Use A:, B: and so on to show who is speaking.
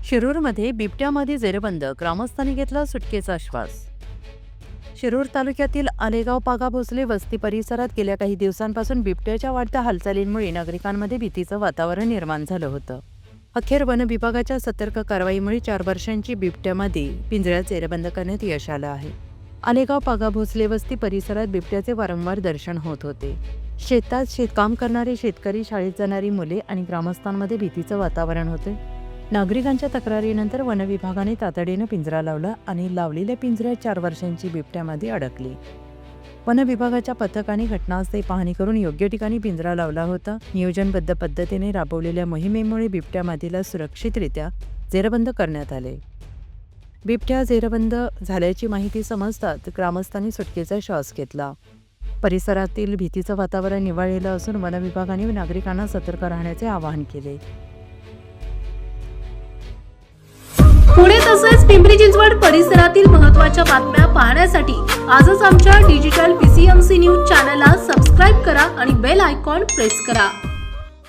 A: शिरूरमध्ये बिबट्यामध्ये जेरबंद, ग्रामस्थांनी घेतला सुटकेचा श्वास. शिरूर तालुक्यातील आलेगाव पागा भोसले वस्ती परिसरात गेल्या काही दिवसांपासून बिबट्याच्या वाढत्या हालचालींमुळे नागरिकांमध्ये भीतीचं वातावरण निर्माण झालं होतं. अखेर वन विभागाच्या सतर्क कारवाईमुळे 4 वर्षांची बिबट्यामध्ये पिंजऱ्यात जेरबंद करण्यात यश आलं आहे. आलेगाव पागा भोसले वस्ती परिसरात बिबट्याचे वारंवार दर्शन होत होते. शेतात शेतकाम करणारे शेतकरी, शाळेत जाणारी मुले आणि ग्रामस्थांमध्ये भीतीचं वातावरण होते. नागरिकांच्या तक्रारीनंतर वन विभागाने तातडीनं पिंजरा लावला आणि लावलेल्या पिंजऱ्यात 4 वर्षांची बिबट्यामध्ये अडकली. वन विभागाच्या पथकाने घटनास्थळी पाहणी करून योग्य ठिकाणी पिंजरा लावला होता. नियोजनबद्ध पद्धतीने राबवलेल्या मोहिमेमुळे बिबट्यामादीला सुरक्षितरित्या जेरबंद करण्यात आले. बिबट्या जेरबंद झाल्याची माहिती समजताच ग्रामस्थांनी सुटकेचा श्वास घेतला. परिसरातील भीतीचं वातावरण निवळलेलं असून वन विभागाने नागरिकांना सतर्क राहण्याचे आवाहन केले.
B: पुणे तसेच पिंपरी चिंचवड परिसरातील महत्त्वाच्या बातम्या पाहण्यासाठी आजच आमच्या डिजिटल PCMC न्यूज चॅनलला सबस्क्राईब करा आणि बेल आयकॉन प्रेस करा.